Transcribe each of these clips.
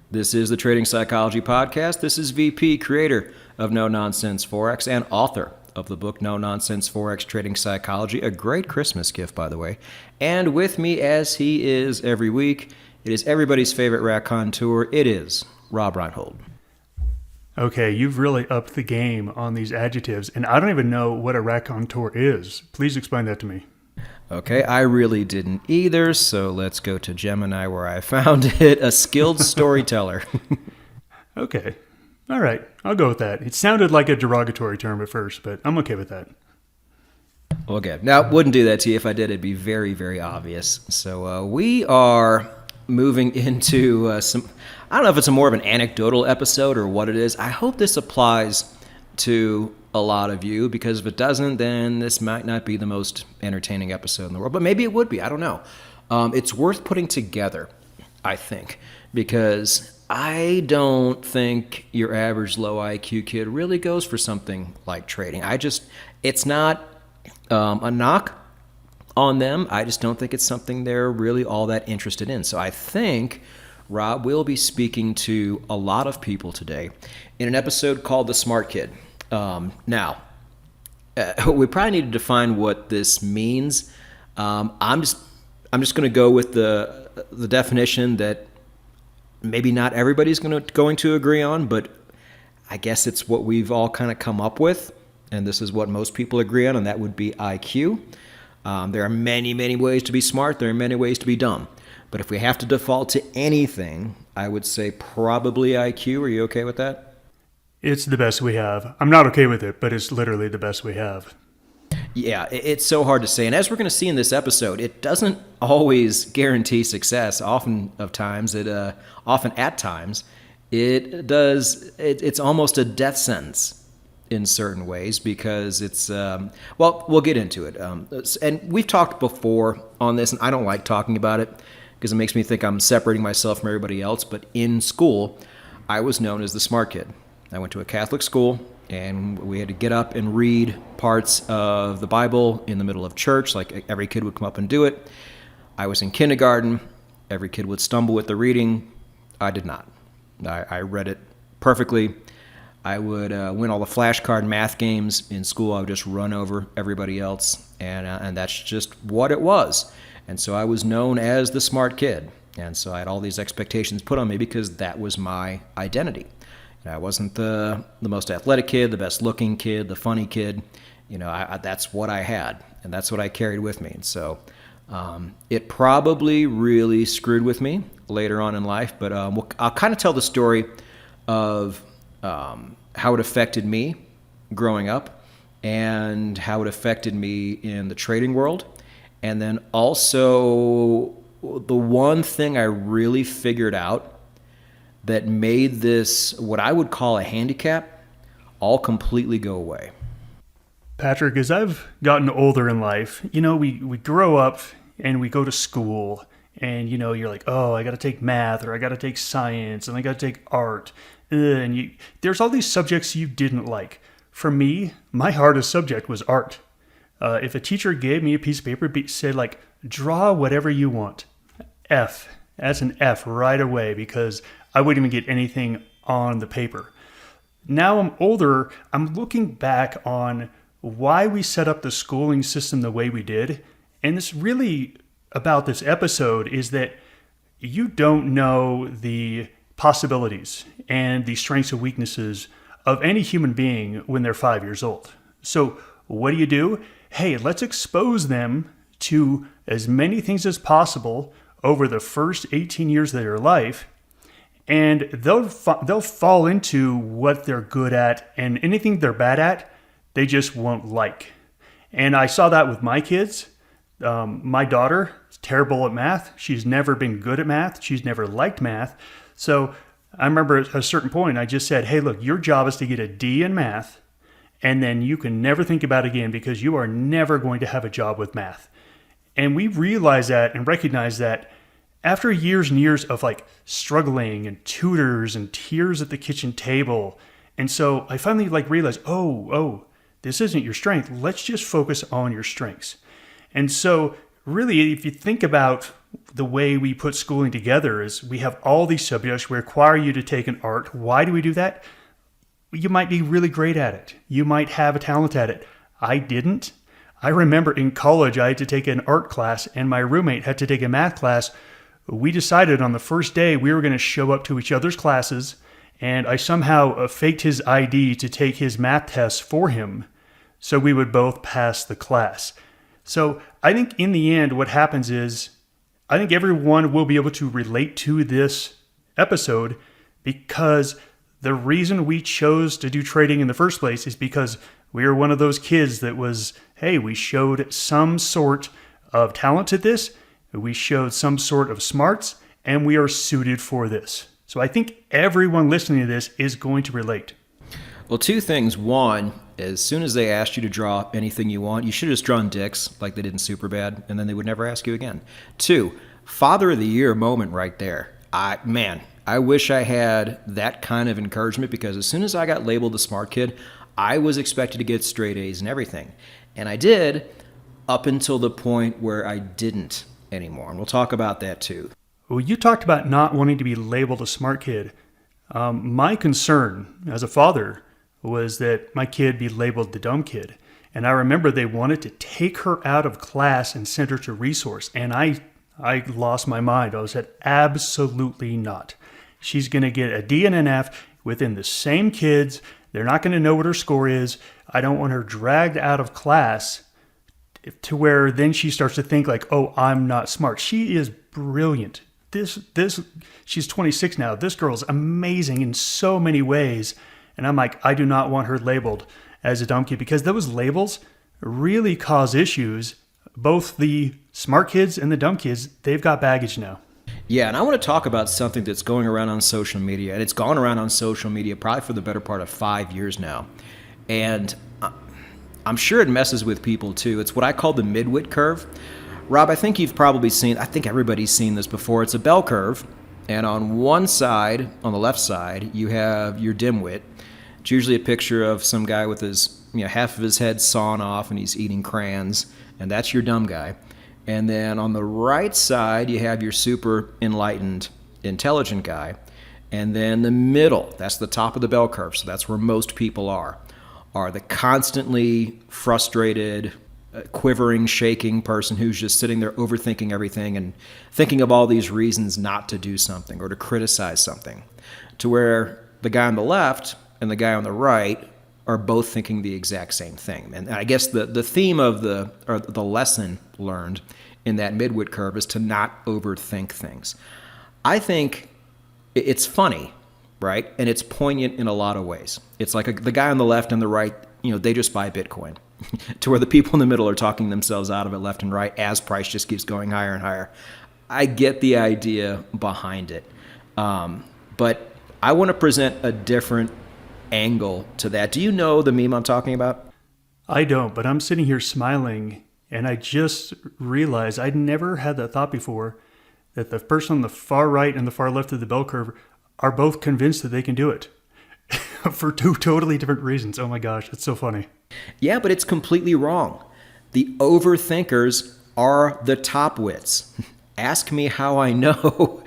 This is the Trading Psychology Podcast. This is VP, creator of No Nonsense Forex and author of the book No Nonsense Forex Trading Psychology, a great Christmas gift, by the way. And with me, as he is every week, it is everybody's favorite raconteur. It is Rob Reinhold. Okay, you've really upped the game on these adjectives, and I don't even know what a raconteur is. Please explain that to me. Okay, I really didn't either, so let's go to Gemini where I found it, a skilled storyteller. Okay, all right, I'll go with that. It sounded like a derogatory term at first, but I'm okay with that. Okay, now, wouldn't do that to you. If I did, it'd be very, very obvious. So we are moving into some, I don't know if it's more of an anecdotal episode or what it is. I hope this applies to a lot of you, because if it doesn't, then this might not be the most entertaining episode in the world, but maybe it would be. I don't know. It's worth putting together, I think, because I don't think your average low IQ kid really goes for something like trading. It's not a knock on them. I just don't think it's something they're really all that interested in. So I think Rob will be speaking to a lot of people today in an episode called The Smart Kid. Now, we probably need to define what this means. I'm just going to go with the definition that maybe not everybody's going to agree on, but I guess it's what we've all kind of come up with, and this is what most people agree on, and that would be IQ. There are many, many ways to be smart. There are many ways to be dumb. But if we have to default to anything, I would say probably IQ. Are you okay with that? It's the best we have. I'm not okay with it, but it's literally the best we have. Yeah, it's so hard to say. And as we're going to see in this episode, it doesn't always guarantee success. Often at times, it does. It's almost a death sentence in certain ways, because it's, we'll get into it. And we've talked before on this, and I don't like talking about it because it makes me think I'm separating myself from everybody else. But in school, I was known as the smart kid. I went to a Catholic school, and we had to get up and read parts of the Bible in the middle of church. Like, every kid would come up and do it. I was in kindergarten. Every kid would stumble with the reading. I did not. I read it perfectly. I would win all the flashcard math games in school. I would just run over everybody else, and that's just what it was. And so I was known as the smart kid. And so I had all these expectations put on me because that was my identity. I wasn't the most athletic kid, the best looking kid, the funny kid. That's what I had, and that's what I carried with me. And so it probably really screwed with me later on in life, but I'll kind of tell the story of how it affected me growing up and how it affected me in the trading world. And then also the one thing I really figured out that made this what I would call a handicap all completely go away. Patrick, as I've gotten older in life, we grow up and we go to school, and you're like, oh, I got to take math, or I got to take science, and I got to take art. And there's all these subjects you didn't like. For me, my hardest subject was art. If a teacher gave me a piece of paper, said like, draw whatever you want, F. That's an F right away, because I wouldn't even get anything on the paper. Now I'm older, I'm looking back on why we set up the schooling system the way we did. And this really about this episode is that you don't know the possibilities and the strengths and weaknesses of any human being when they're 5 years old. So what do? Hey, let's expose them to as many things as possible over the first 18 years of their life, and they'll fall into what they're good at, and anything they're bad at, they just won't like. And I saw that with my kids. My daughter is terrible at math. She's never been good at math. She's never liked math. So I remember at a certain point, I just said, hey, look, your job is to get a D in math, and then you can never think about it again, because you are never going to have a job with math. And we realized that and recognized that after years and years of like struggling and tutors and tears at the kitchen table. And so I finally realized, oh, this isn't your strength. Let's just focus on your strengths. And so really, if you think about the way we put schooling together is we have all these subjects. We require you to take an art. Why do we do that? You might be really great at it. You might have a talent at it. I didn't. I remember in college I had to take an art class and my roommate had to take a math class. We decided on the first day we were going to show up to each other's classes, and I somehow faked his ID to take his math tests for him so we would both pass the class. So I think in the end what happens is I think everyone will be able to relate to this episode because the reason we chose to do trading in the first place is because we were one of those kids that was, hey, we showed some sort of talent at this, we showed some sort of smarts, and we are suited for this. So I think everyone listening to this is going to relate. Well, two things. One, as soon as they asked you to draw anything you want, you should have just drawn dicks like they did in Superbad, and then they would never ask you again. Two, Father of the Year moment right there. I wish I had that kind of encouragement, because as soon as I got labeled the smart kid, I was expected to get straight A's and everything. And I did, up until the point where I didn't anymore. And we'll talk about that too. Well, you talked about not wanting to be labeled a smart kid. My concern as a father was that my kid be labeled the dumb kid. And I remember they wanted to take her out of class and send her to resource. And I lost my mind. I said, absolutely not. She's going to get a D and an F within the same kids. They're not going to know what her score is. I don't want her dragged out of class to where then she starts to think like, oh, I'm not smart. She is brilliant. She's 26 now. This girl's amazing in so many ways. And I'm like, I do not want her labeled as a dumb kid, because those labels really cause issues. Both the smart kids and the dumb kids, they've got baggage now. Yeah, and I want to talk about something that's going around on social media, and it's gone around on social media probably for the better part of 5 years now. And I'm sure it messes with people too. It's what I call the midwit curve. Rob, I think you've probably seen, I think everybody's seen this before. It's a bell curve, and on one side, on the left side, you have your dimwit. It's usually a picture of some guy with his, half of his head sawn off and he's eating crayons, and that's your dumb guy. And then on the right side, you have your super enlightened, intelligent guy. And then the middle, that's the top of the bell curve, so that's where most people are the constantly frustrated, quivering, shaking person who's just sitting there overthinking everything and thinking of all these reasons not to do something or to criticize something, to where the guy on the left and the guy on the right are both thinking the exact same thing. And I guess the theme of the lesson learned in that midwit curve is to not overthink things. I think it's funny, right? And it's poignant in a lot of ways. It's like the guy on the left and the right, they just buy Bitcoin, to where the people in the middle are talking themselves out of it left and right as price just keeps going higher and higher. I get the idea behind it. But I want to present a different angle to that. Do you know the meme I'm talking about? I don't, but I'm sitting here smiling, and I just realized I'd never had that thought before, that the person on the far right and the far left of the bell curve are both convinced that they can do it for two totally different reasons. Oh my gosh, it's so funny. Yeah, but it's completely wrong. The overthinkers are the top wits. Ask me how I know.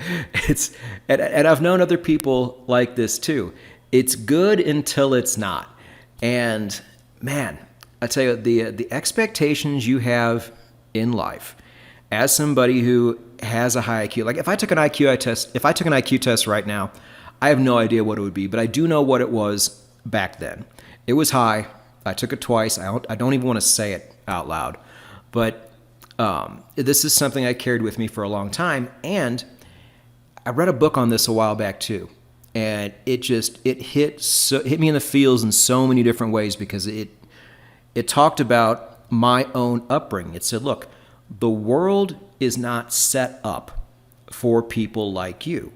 And I've known other people like this too. It's good until it's not. And man, I tell you, the expectations you have in life as somebody who has a high IQ, like if I took an IQ test right now, I have no idea what it would be, but I do know what it was back then. It was high. I took it twice. I don't even want to say it out loud, but this is something I carried with me for a long time. And I read a book on this a while back too. And it hit me in the feels in so many different ways, because it talked about my own upbringing. It said, look, the world is not set up for people like you.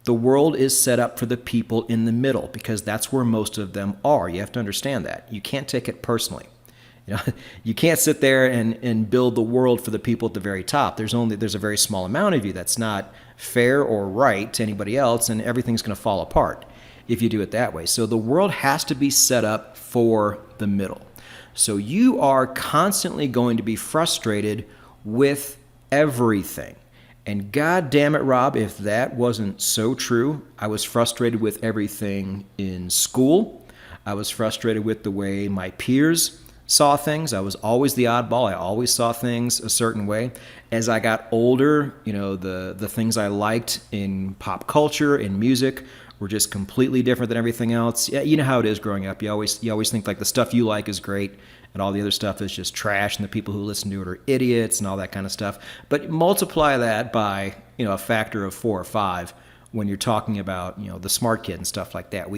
The world is set up for the people in the middle, because that's where most of them are. You have to understand that. You can't take it personally. You can't sit there and build the world for the people at the very top. There's a very small amount of you that's not fair or right to anybody else, and everything's going to fall apart if you do it that way. So the world has to be set up for the middle. So you are constantly going to be frustrated with everything. And God damn it, Rob, if that wasn't so true, I was frustrated with everything in school. I was frustrated with the way my peers saw things. I was always the oddball. I always saw things a certain way. As I got older, the things I liked in pop culture, in music, were just completely different than everything else. Yeah, you know how it is growing up. You always think like the stuff you like is great and all the other stuff is just trash and the people who listen to it are idiots and all that kind of stuff. But multiply that by, a factor of 4 or 5 when you're talking about, the smart kid and stuff like that.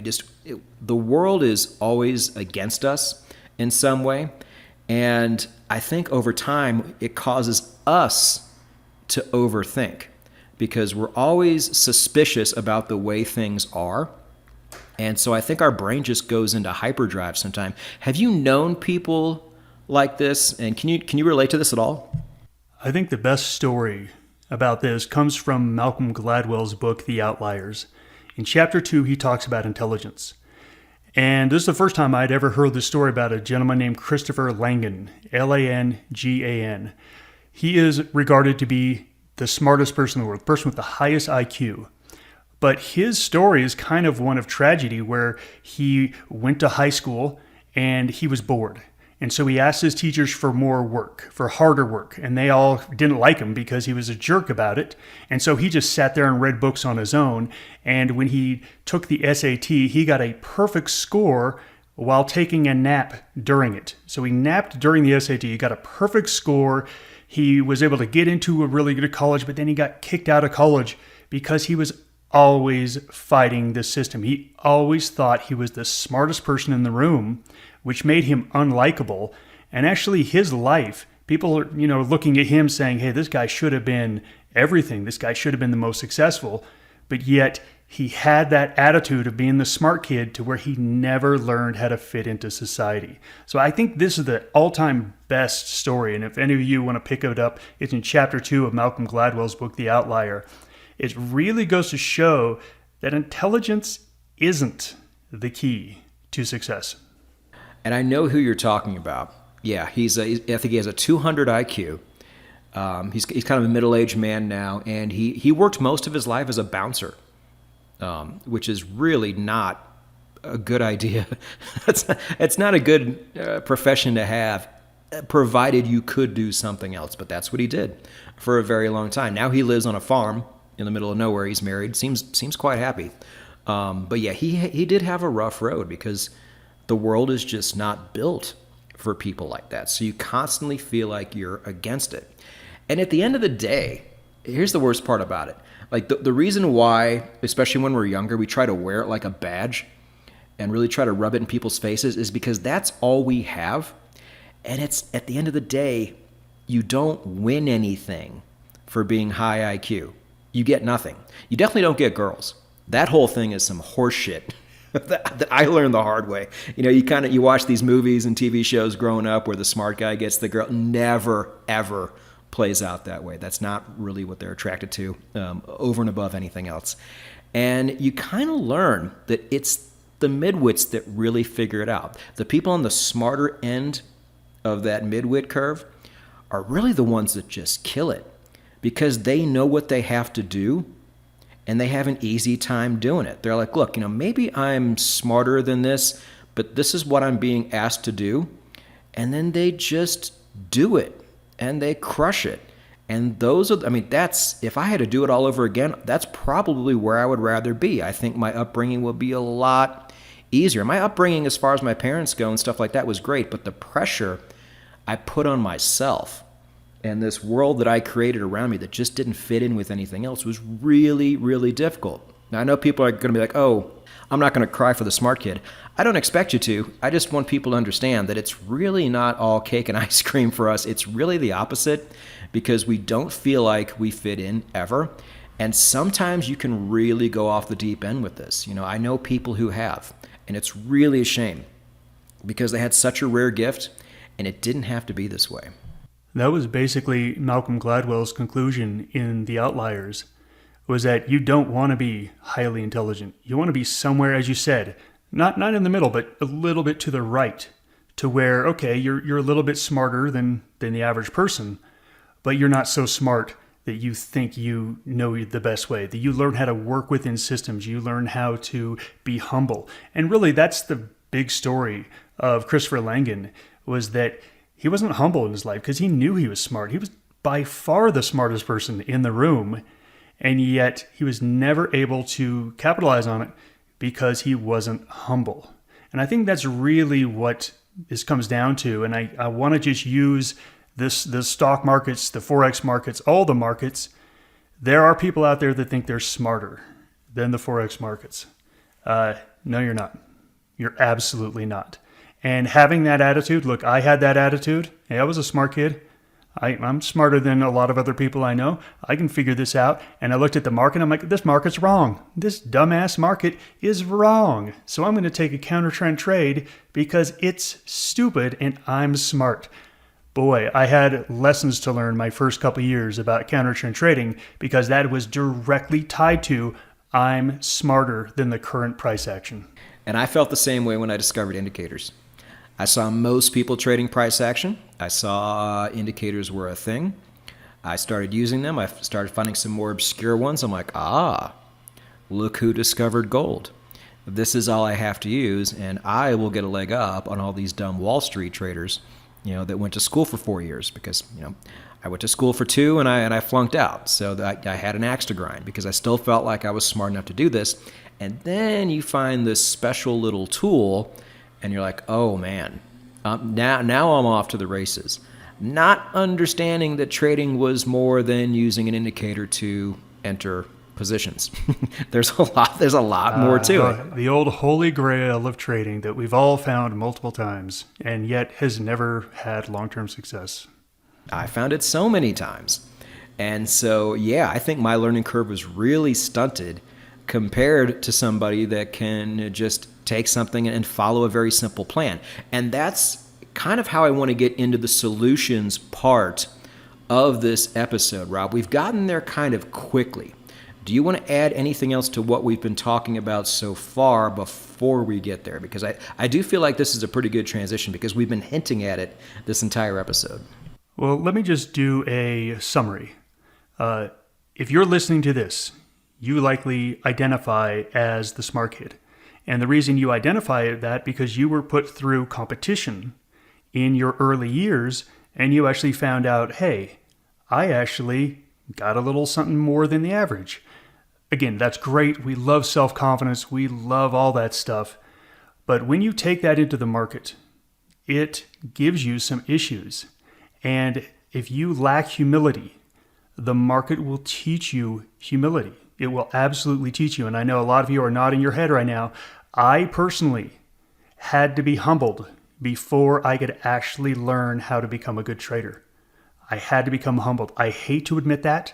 The world is always against us in some way. And I think over time it causes us to overthink because we're always suspicious about the way things are. And so I think our brain just goes into hyperdrive sometimes. Have you known people like this? And can you relate to this at all? I think the best story about this comes from Malcolm Gladwell's book, The Outliers. In chapter 2, he talks about intelligence. And this is the first time I'd ever heard the story about a gentleman named Christopher Langan, Langan. He is regarded to be the smartest person in the world, the person with the highest IQ. But his story is kind of one of tragedy where he went to high school and he was bored. And so he asked his teachers for more work, for harder work. And they all didn't like him because he was a jerk about it. And so he just sat there and read books on his own. And when he took the SAT, he got a perfect score while taking a nap during it. So he napped during the SAT. He got a perfect score. He was able to get into a really good college, but then he got kicked out of college because he was always fighting the system. He always thought he was the smartest person in the room, which made him unlikable. And actually his life, people are, looking at him saying, hey, this guy should have been everything. This guy should have been the most successful. But yet he had that attitude of being the smart kid to where he never learned how to fit into society. So I think this is the all-time best story. And if any of you want to pick it up, it's in chapter 2 of Malcolm Gladwell's book, The Outlier. It really goes to show that intelligence isn't the key to success. And I know who you're talking about. Yeah, I think he has a 200 IQ. He's kind of a middle-aged man now, and he worked most of his life as a bouncer, which is really not a good idea. It's not a good profession to have, provided you could do something else. But that's what he did for a very long time. Now he lives on a farm in the middle of nowhere. He's married. Seems quite happy. But yeah, he did have a rough road because the world is just not built for people like that. So you constantly feel like you're against it. And at the end of the day, here's the worst part about it. Like the reason why, especially when we're younger, we try to wear it like a badge and really try to rub it in people's faces is because that's all we have. And it's at the end of the day, you don't win anything for being high IQ. You get nothing. You definitely don't get girls. That whole thing is some horse shit that I learned the hard way. You watch these movies and TV shows growing up where the smart guy gets the girl. Never, ever plays out that way. That's not really what they're attracted to over and above anything else. And you kind of learn that it's the midwits that really figure it out. The people on the smarter end of that midwit curve are really the ones that just kill it because they know what they have to do and they have an easy time doing it. They're like, look, maybe I'm smarter than this, but this is what I'm being asked to do. And then they just do it and they crush it. And that's, if I had to do it all over again, that's probably where I would rather be. I think my upbringing would be a lot easier. My upbringing, as far as my parents go and stuff like that, was great, but the pressure I put on myself and this world that I created around me that just didn't fit in with anything else was really, really difficult. Now, I know people are going to be like, oh, I'm not going to cry for the smart kid. I don't expect you to. I just want people to understand that it's really not all cake and ice cream for us. It's really the opposite because we don't feel like we fit in ever. And sometimes you can really go off the deep end with this. I know people who have, and it's really a shame because they had such a rare gift and it didn't have to be this way. That was basically Malcolm Gladwell's conclusion in The Outliers, was that you don't want to be highly intelligent. You want to be somewhere, as you said, not in the middle, but a little bit to the right, to where, okay, you're a little bit smarter than the average person, but you're not so smart that you think you know the best way, that you learn how to work within systems, you learn how to be humble. And really, that's the big story of Christopher Langan, was that he wasn't humble in his life because he knew he was smart. He was by far the smartest person in the room, and yet he was never able to capitalize on it because he wasn't humble. And I think that's really what this comes down to. And I want to just use the stock markets, the Forex markets, all the markets. There are people out there that think they're smarter than the Forex markets. No, you're not. You're absolutely not. And having that attitude, look, I had that attitude. Hey, I was a smart kid. I'm smarter than a lot of other people I know. I can figure this out. And I looked at the market. I'm like, this market's wrong. This dumbass market is wrong. So I'm going to take a counter trend trade because it's stupid and I'm smart. Boy, I had lessons to learn my first couple of years about counter trend trading because that was directly tied to I'm smarter than the current price action. And I felt the same way when I discovered indicators. I saw most people trading price action. I saw indicators were a thing. I started using them. I started finding some more obscure ones. I'm like, look who discovered gold. This is all I have to use, and I will get a leg up on all these dumb Wall Street traders, that went to school for 4 years because, I went to school for 2 and I flunked out. So I had an axe to grind because I still felt like I was smart enough to do this. And then you find this special little tool and you're like, oh man, now I'm off to the races. Not understanding that trading was more than using an indicator to enter positions. There's a lot more to it. The old holy grail of trading that we've all found multiple times and yet has never had long-term success. I found it so many times. And so, yeah, I think my learning curve was really stunted compared to somebody that can just take something and follow a very simple plan. And that's kind of how I want to get into the solutions part of this episode, Rob. We've gotten there kind of quickly. Do you want to add anything else to what we've been talking about so far before we get there? Because I do feel like this is a pretty good transition because we've been hinting at it this entire episode. Well, let me just do a summary. If you're listening to this, you likely identify as the smart kid. And the reason you identify that because you were put through competition in your early years and you actually found out, hey, I actually got a little something more than the average. Again, that's great. We love self-confidence. We love all that stuff. But when you take that into the market, it gives you some issues. And if you lack humility, the market will teach you humility. It will absolutely teach you. And I know a lot of you are nodding your head right now. I personally had to be humbled before I could actually learn how to become a good trader. I had to become humbled. I hate to admit that.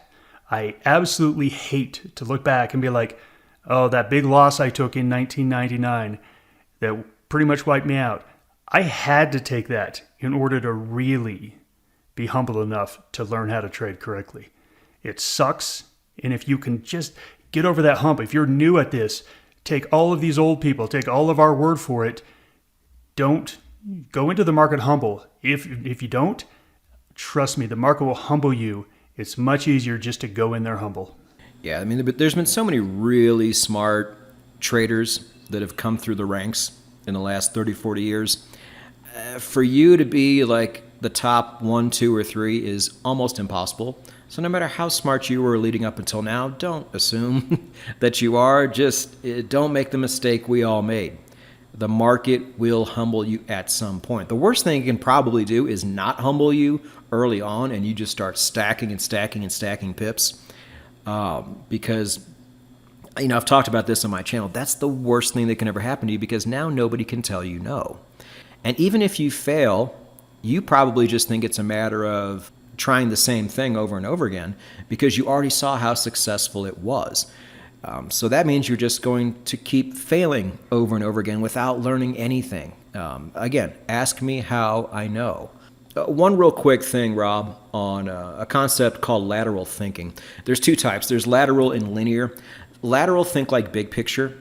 I absolutely hate to look back and be like, oh, that big loss I took in 1999 that pretty much wiped me out. I had to take that in order to really be humble enough to learn how to trade correctly. It sucks. And if you can just get over that hump, if you're new at this, take all of these old people, take all of our word for it. Don't go into the market humble. If you don't, trust me, the market will humble you. It's much easier just to go in there humble. Yeah, I mean, there's been so many really smart traders that have come through the ranks in the last 30, 40 years. For you to be like the top 1, 2, or 3 is almost impossible. So no matter how smart you were leading up until now, don't assume that you are. Just don't make the mistake we all made. The market will humble you at some point. The worst thing it can probably do is not humble you early on and you just start stacking and stacking and stacking pips. Because, I've talked about this on my channel. That's the worst thing that can ever happen to you because now nobody can tell you no. And even if you fail, you probably just think it's a matter of trying the same thing over and over again because you already saw how successful it was. So that means you're just going to keep failing over and over again without learning anything. Again, ask me how I know. One real quick thing, Rob, on a concept called lateral thinking. There's 2 types. There's lateral and linear. Lateral, think like big picture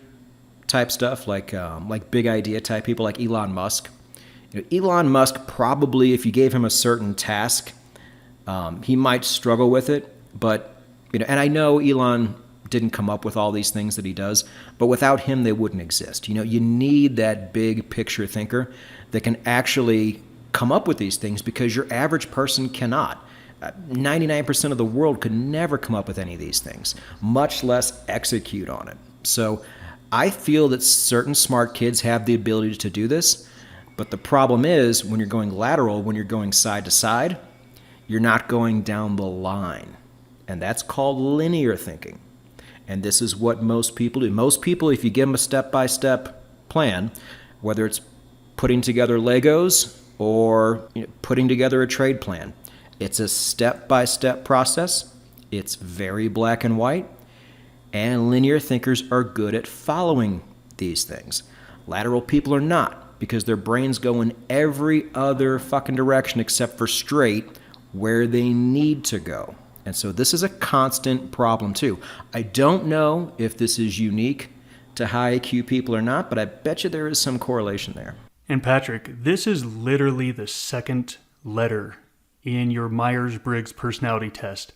type stuff, like big idea type people like Elon Musk. Elon Musk probably, if you gave him a certain task, he might struggle with it. But, and I know Elon didn't come up with all these things that he does, but without him, they wouldn't exist. You need that big picture thinker that can actually come up with these things, because your average person cannot. 99% of the world could never come up with any of these things, much less execute on it. So I feel that certain smart kids have the ability to do this, but the problem is when you're going lateral, when you're going side to side, you're not going down the line. And that's called linear thinking. And this is what most people do. Most people, if you give them a step-by-step plan, whether it's putting together Legos or putting together a trade plan, it's a step-by-step process. It's very black and white. And linear thinkers are good at following these things. Lateral people are not, because their brains go in every other fucking direction except for straight, where they need to go. And so this is a constant problem too. I don't know if this is unique to high IQ people or not, but I bet you there is some correlation there. And Patrick, this is literally the second letter in your Myers-Briggs personality test.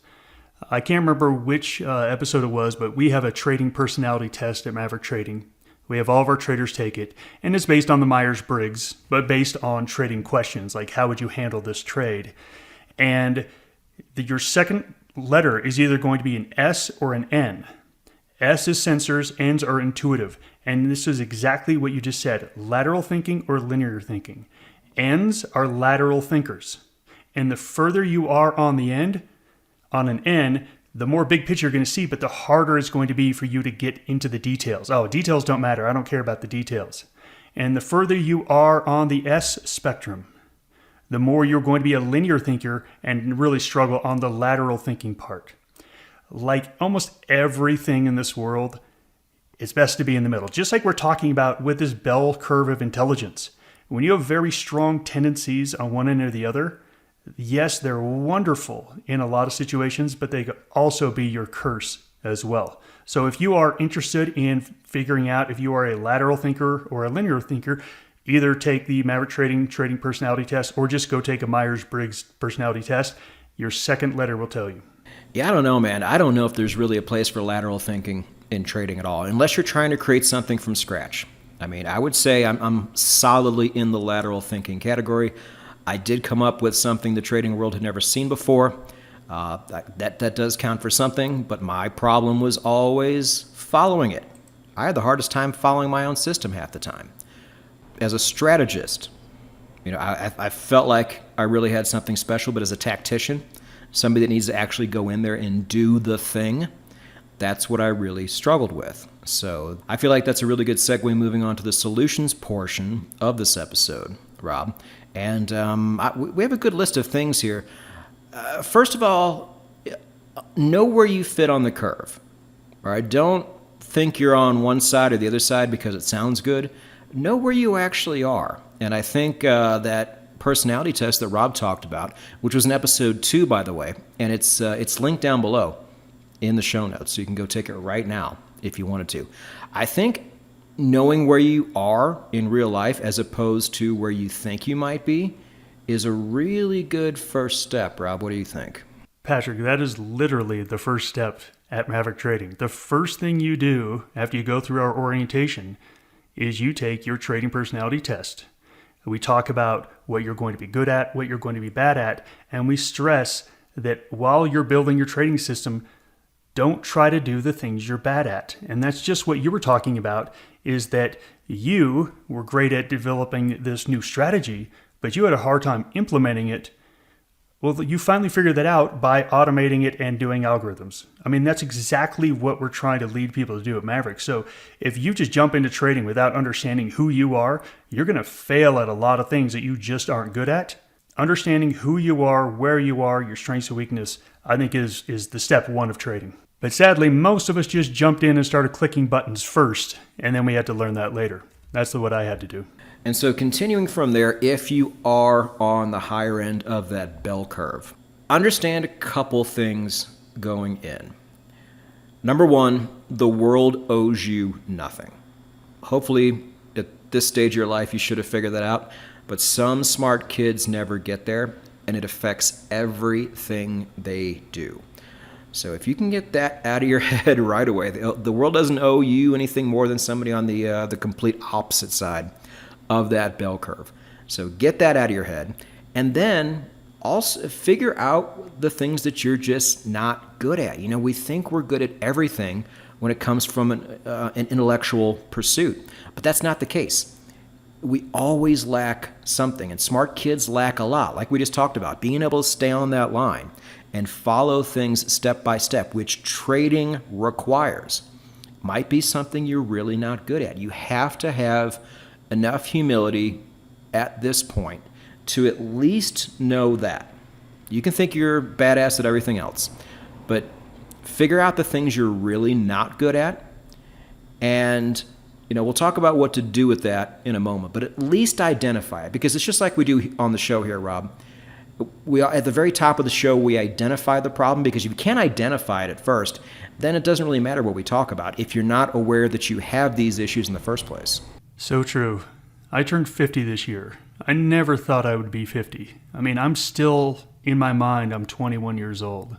I can't remember which episode it was, but we have a trading personality test at Maverick Trading. We have all of our traders take it, and it's based on the Myers-Briggs, but based on trading questions, like how would you handle this trade? And your second letter is either going to be an S or an N. S is sensors, N's are intuitive. And this is exactly what you just said, lateral thinking or linear thinking. N's are lateral thinkers. And the further you are on the end, on an N, the more big picture you're going to see, but the harder it's going to be for you to get into the details. Oh, details don't matter. I don't care about the details. And the further you are on the S spectrum, the more you're going to be a linear thinker and really struggle on the lateral thinking part. Like almost everything in this world, it's best to be in the middle. Just like we're talking about with this bell curve of intelligence. When you have very strong tendencies on one end or the other, yes, they're wonderful in a lot of situations, but they could also be your curse as well. So if you are interested in figuring out if you are a lateral thinker or a linear thinker, either take the Maverick Trading personality test or just go take a Myers-Briggs personality test. Your second letter will tell you. Yeah, I don't know, man. I don't know if there's really a place for lateral thinking in trading at all, unless you're trying to create something from scratch. I mean, I would say I'm solidly in the lateral thinking category. I did come up with something the trading world had never seen before. That does count for something, but my problem was always following it. I had the hardest time following my own system half the time. As a strategist, I felt like I really had something special, but as a tactician, somebody that needs to actually go in there and do the thing, that's what I really struggled with. So I feel like that's a really good segue moving on to the solutions portion of this episode, Rob. And we have a good list of things here. First of all, know where you fit on the curve. All right? Don't think you're on one side or the other side because it sounds good. Know where you actually are. And I think that personality test that Rob talked about, which was in episode 2, by the way, and it's linked down below in the show notes, so you can go take it right now if you wanted to. I think knowing where you are in real life as opposed to where you think you might be is a really good first step. Rob, what do you think? Patrick, that is literally the first step at Maverick Trading. The first thing you do after you go through our orientation is you take your trading personality test. We talk about what you're going to be good at, what you're going to be bad at, and we stress that while you're building your trading system, don't try to do the things you're bad at. And that's just what you were talking about, is that you were great at developing this new strategy, but you had a hard time implementing it. Well, you finally figured that out by automating it and doing algorithms. I mean, that's exactly what we're trying to lead people to do at Maverick. So if you just jump into trading without understanding who you are, you're going to fail at a lot of things that you just aren't good at. Understanding who you are, where you are, your strengths and weakness, I think is the step one of trading. But sadly, most of us just jumped in and started clicking buttons first, and then we had to learn that later. That's what I had to do. And so continuing from there, if you are on the higher end of that bell curve, understand a couple things going in. Number one, the world owes you nothing. Hopefully, at this stage of your life, you should have figured that out. But some smart kids never get there, and it affects everything they do. So if you can get that out of your head right away, the world doesn't owe you anything more than somebody on the complete opposite side of that bell curve. So get that out of your head, and then also figure out the things that you're just not good at. We think we're good at everything when it comes from an intellectual pursuit, but that's not the case. We always lack something, and smart kids lack a lot, like we just talked about, being able to stay on that line and follow things step by step, which trading requires. Might be something you're really not good at. You have to have enough humility at this point to at least know that. You can think you're badass at everything else, but figure out the things you're really not good at, and we'll talk about what to do with that in a moment, but at least identify it, because it's just like we do on the show here, Rob. We are at the very top of the show, we identify the problem, because if you can't identify it at first, then it doesn't really matter what we talk about if you're not aware that you have these issues in the first place. So true. I turned 50 this year. I never thought I would be 50. I mean, I'm still, in my mind, I'm 21 years old.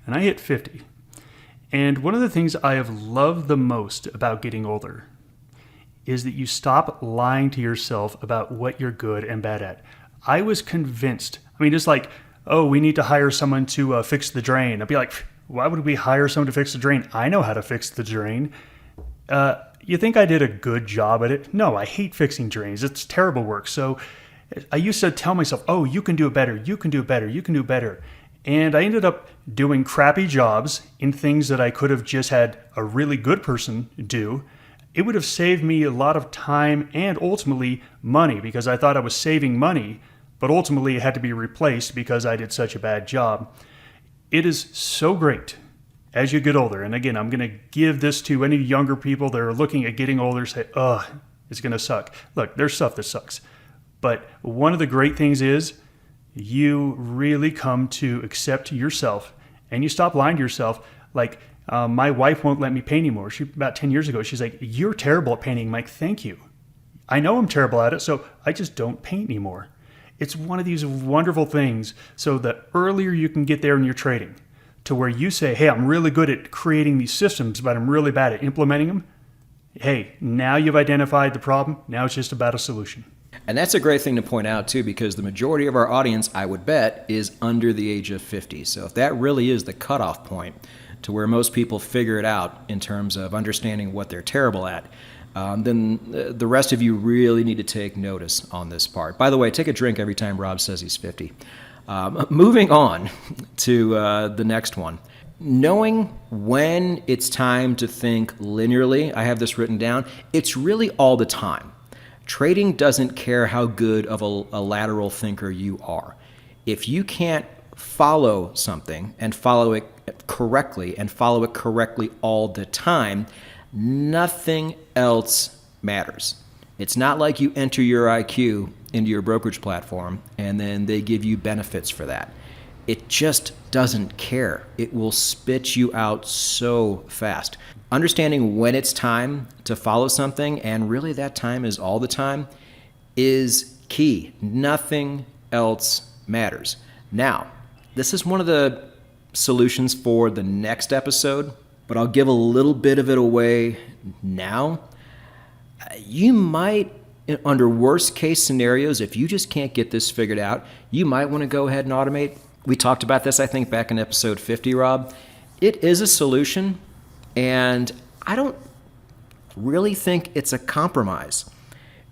And I hit 50. And one of the things I have loved the most about getting older is that you stop lying to yourself about what you're good and bad at. I was convinced. I mean, just like, oh, we need to hire someone to fix the drain. I'd be like, why would we hire someone to fix the drain? I know how to fix the drain. You think I did a good job at it? No, I hate fixing drains. It's terrible work. So I used to tell myself, oh, you can do it better. You can do it better. You can do it better. And I ended up doing crappy jobs in things that I could have just had a really good person do. It would have saved me a lot of time and ultimately money, because I thought I was saving money, but ultimately it had to be replaced because I did such a bad job. It is so great as you get older. And again, I'm going to give this to any younger people that are looking at getting older, say, oh, it's going to suck. Look, there's stuff that sucks. But one of the great things is you really come to accept yourself, and you stop lying to yourself. Like, my wife won't let me paint anymore. About 10 years ago, she's like, you're terrible at painting. I'm like, thank you. I know I'm terrible at it, so I just don't paint anymore. It's one of these wonderful things. So the earlier you can get there in your trading, to where you say, hey, I'm really good at creating these systems, but I'm really bad at implementing them. Hey, now you've identified the problem. Now it's just about a solution. And that's a great thing to point out, too, because the majority of our audience, I would bet, is under the age of 50. So if that really is the cutoff point to where most people figure it out in terms of understanding what they're terrible at, then the rest of you really need to take notice on this part. By the way, take a drink every time Rob says he's 50. Moving on to the next one. Knowing when it's time to think linearly, I have this written down, it's really all the time. Trading doesn't care how good of a lateral thinker you are. If you can't follow something and follow it correctly all the time, nothing else matters. It's not like you enter your IQ into your brokerage platform and then they give you benefits for that. It just doesn't care. It will spit you out so fast. Understanding when it's time to follow something, and really that time is all the time, is key. Nothing else matters. Now, this is one of the solutions for the next episode, but I'll give a little bit of it away now. You might, under worst case scenarios, if you just can't get this figured out, you might want to go ahead and automate. We talked about this, I think, back in episode 50, Rob. It is a solution, and I don't really think it's a compromise.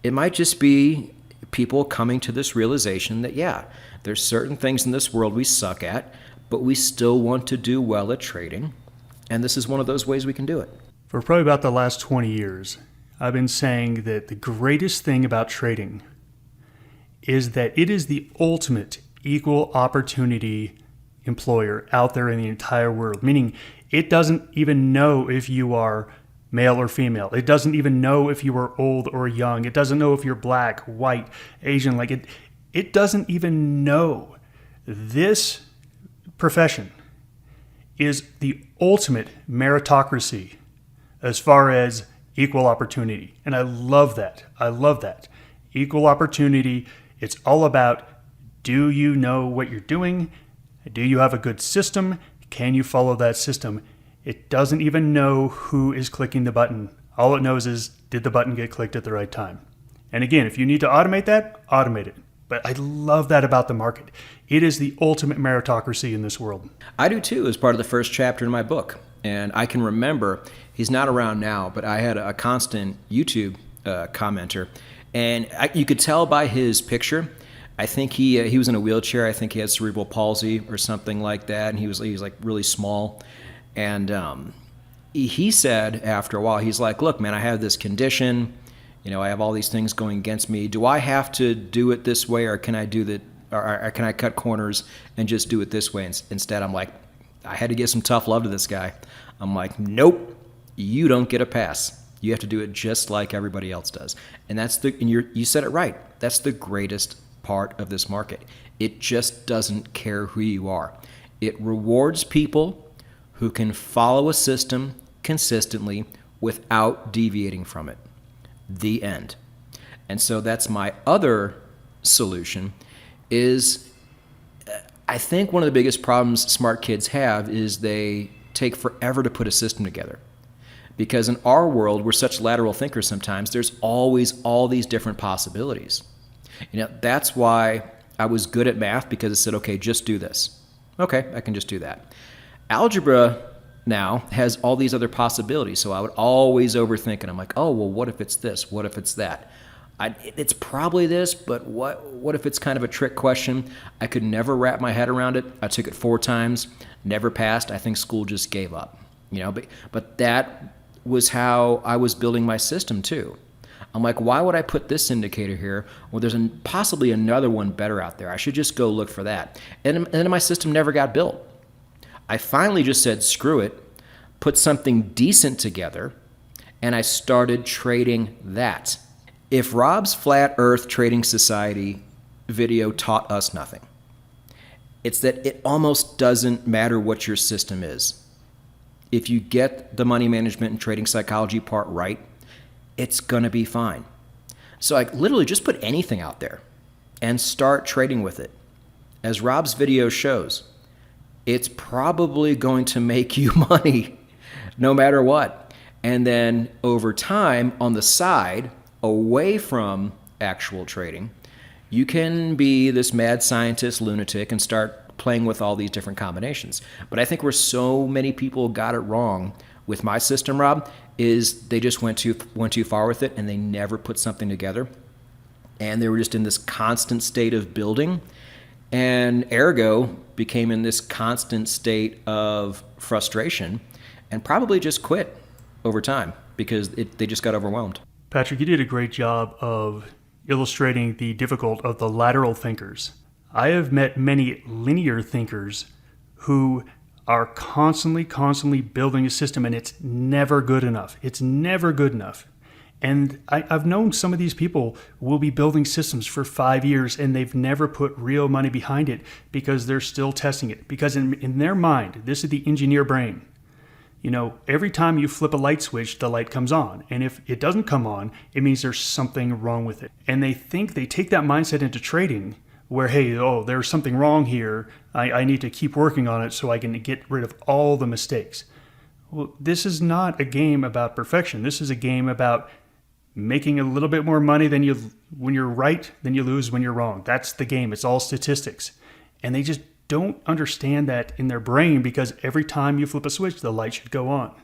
It might just be people coming to this realization that, yeah, there's certain things in this world we suck at, but we still want to do well at trading, and this is one of those ways we can do it. For probably about the last 20 years, I've been saying that the greatest thing about trading is that it is the ultimate equal opportunity employer out there in the entire world, meaning it doesn't even know if you are male or female. It doesn't even know if you are old or young. It doesn't know if you're black, white, Asian. It doesn't even know. This profession is the ultimate meritocracy as far as equal opportunity. And I love that. I love that. Equal opportunity. It's all about, do you know what you're doing? Do you have a good system? can you follow that system? It doesn't even know who is clicking the button. All it knows is, did the button get clicked at the right time? And again, if you need to automate that, automate it. But I love that about the market. It is the ultimate meritocracy in this world. I do too, as part of the first chapter in my book. And I can remember, he's not around now, but I had a constant YouTube commenter. And you could tell by his picture, I think he was in a wheelchair. I think he had cerebral palsy or something like that. And he was like really small. And he said after a while, he's like, look, man, I have this condition. You know, I have all these things going against me. Do I have to do it this way, or can I do that, or can I cut corners and just do it this way instead? I'm like, I had to give some tough love to this guy. I'm like, nope, you don't get a pass. You have to do it just like everybody else does. And you said it right. That's the greatest part of this market. It just doesn't care who you are. It rewards people who can follow a system consistently without deviating from it. The end. And so that's my other solution is I think one of the biggest problems smart kids have is they take forever to put a system together. Because in our world, we're such lateral thinkers sometimes, there's always all these different possibilities. You know, that's why I was good at math, because it said, okay, just do this. Okay, I can just do that. Algebra now has all these other possibilities, so I would always overthink it. I'm like, oh, well, what if it's this? What if it's that? It's probably this, but what if it's kind of a trick question? I could never wrap my head around it. I took it 4 times, never passed. I think school just gave up. You know, but that was how I was building my system too. I'm like, why would I put this indicator here? Well, there's possibly another one better out there. I should just go look for that. And then my system never got built. I finally just said, screw it, put something decent together, and I started trading that. If Robb's Flat Earth Trading Society video taught us nothing, it's that it almost doesn't matter what your system is. If you get the money management and trading psychology part right, it's going to be fine. So like literally just put anything out there and start trading with it. As Robb's video shows, it's probably going to make you money no matter what. And then over time on the side, away from actual trading, you can be this mad scientist lunatic and start playing with all these different combinations. But I think where so many people got it wrong with my system, Robb, is they just went too far with it and they never put something together. And they were just in this constant state of building, and ergo became in this constant state of frustration and probably just quit over time because they just got overwhelmed. Patrick, you did a great job of illustrating the difficult of the lateral thinkers. I have met many linear thinkers who are constantly building a system, and it's never good enough. It's never good enough. And I've known some of these people will be building systems for 5 years and they've never put real money behind it because they're still testing it. Because in their mind, this is the engineer brain. You know, every time you flip a light switch, the light comes on. And if it doesn't come on, it means there's something wrong with it. And they take that mindset into trading where, hey, there's something wrong here. I need to keep working on it so I can get rid of all the mistakes. Well, this is not a game about perfection. This is a game about making a little bit more money when you're right than you lose when you're wrong. That's the game. It's all statistics. And they just don't understand that in their brain because every time you flip a switch, the light should go on.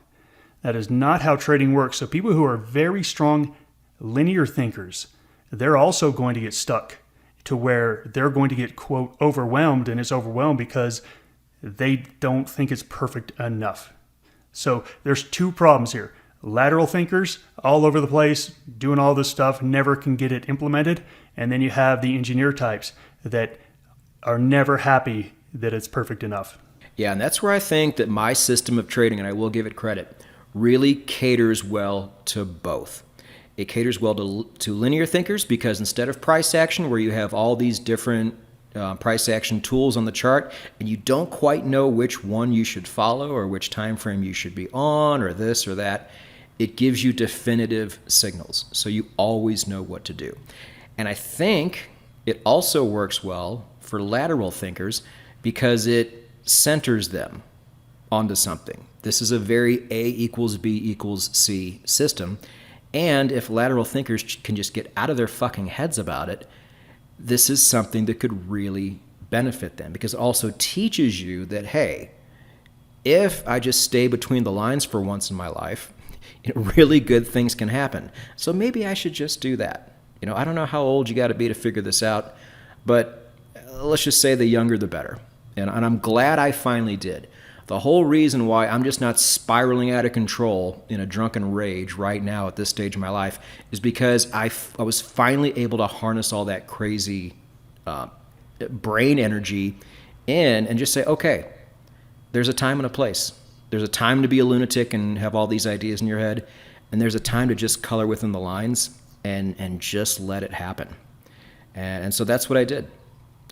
That is not how trading works. So people who are very strong linear thinkers, they're also going to get stuck to where they're going to get, quote, overwhelmed, and it's overwhelmed because they don't think it's perfect enough. So there's 2 problems here. Lateral thinkers all over the place, doing all this stuff, never can get it implemented. And then you have the engineer types that are never happy that it's perfect enough. Yeah, and that's where I think that my system of trading, and I will give it credit, really caters well to both. It caters well to linear thinkers because instead of price action, where you have all these different price action tools on the chart, and you don't quite know which one you should follow or which time frame you should be on or this or that, it gives you definitive signals, so you always know what to do. And I think it also works well for lateral thinkers because it centers them. onto something. This is a very A equals B equals C system. And if lateral thinkers can just get out of their fucking heads about it, this is something that could really benefit them, because it also teaches you that, hey, if I just stay between the lines for once in my life, really good things can happen. So maybe I should just do that. I don't know how old you got to be to figure this out, but let's just say the younger the better. And I'm glad I finally did. The whole reason why I'm just not spiraling out of control in a drunken rage right now at this stage of my life is because I was finally able to harness all that crazy brain energy in and just say, okay, there's a time and a place. There's a time to be a lunatic and have all these ideas in your head, and there's a time to just color within the lines and just let it happen. And so that's what I did.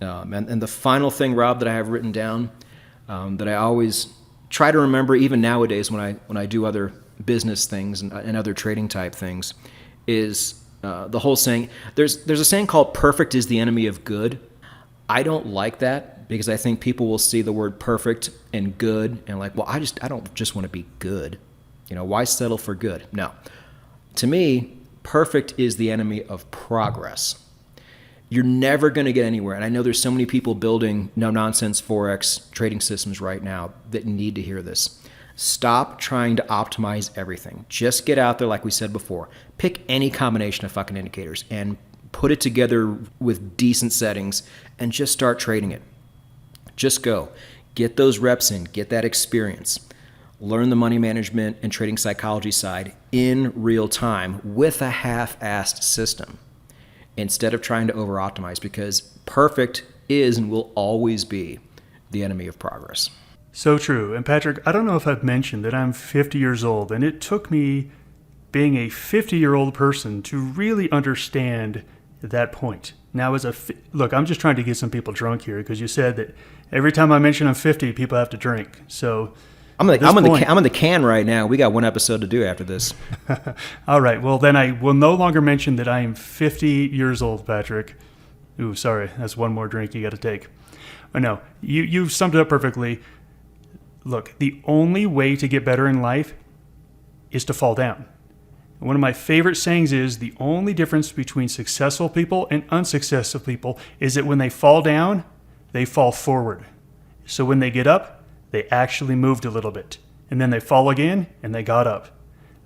And the final thing, Rob, that I have written down, that I always try to remember, even nowadays when I do other business things and other trading type things, is the whole saying. There's a saying called "perfect is the enemy of good." I don't like that, because I think people will see the word perfect and good and like, well, I don't just want to be good. Why settle for good? No. To me, perfect is the enemy of progress. You're never going to get anywhere. And I know there's so many people building no-nonsense Forex trading systems right now that need to hear this. Stop trying to optimize everything. Just get out there, like we said before. Pick any combination of fucking indicators and put it together with decent settings and just start trading it. Just go. Get those reps in. Get that experience. Learn the money management and trading psychology side in real time with a half-assed system, instead of trying to over-optimize, because perfect is and will always be the enemy of progress. So true. And Patrick, I don't know if I've mentioned that I'm 50 years old, and it took me being a 50-year-old person to really understand that point. Now, look, I'm just trying to get some people drunk here, because you said that every time I mention I'm 50, people have to drink. So I'm in the can right now. We got one episode to do after this. All right. Well, then I will no longer mention that I am 50 years old, Patrick. Ooh, sorry. That's one more drink you got to take. But no, you summed it up perfectly. Look, the only way to get better in life is to fall down. One of my favorite sayings is the only difference between successful people and unsuccessful people is that when they fall down, they fall forward. So when they get up, they actually moved a little bit. And then they fall again, and they got up.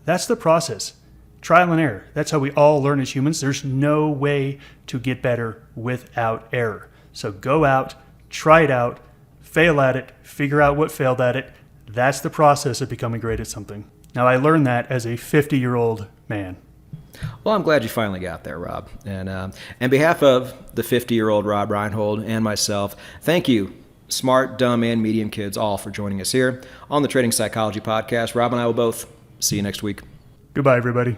That's the process. Trial and error. That's how we all learn as humans. There's no way to get better without error. So go out, try it out, fail at it, figure out what failed at it. That's the process of becoming great at something. Now, I learned that as a 50-year-old man. Well, I'm glad you finally got there, Rob. And on behalf of the 50-year-old Rob Reinhold and myself, thank you, smart, dumb, and medium kids, all for joining us here on the Trading Psychology Podcast. Rob and I will both see you next week. Goodbye, everybody.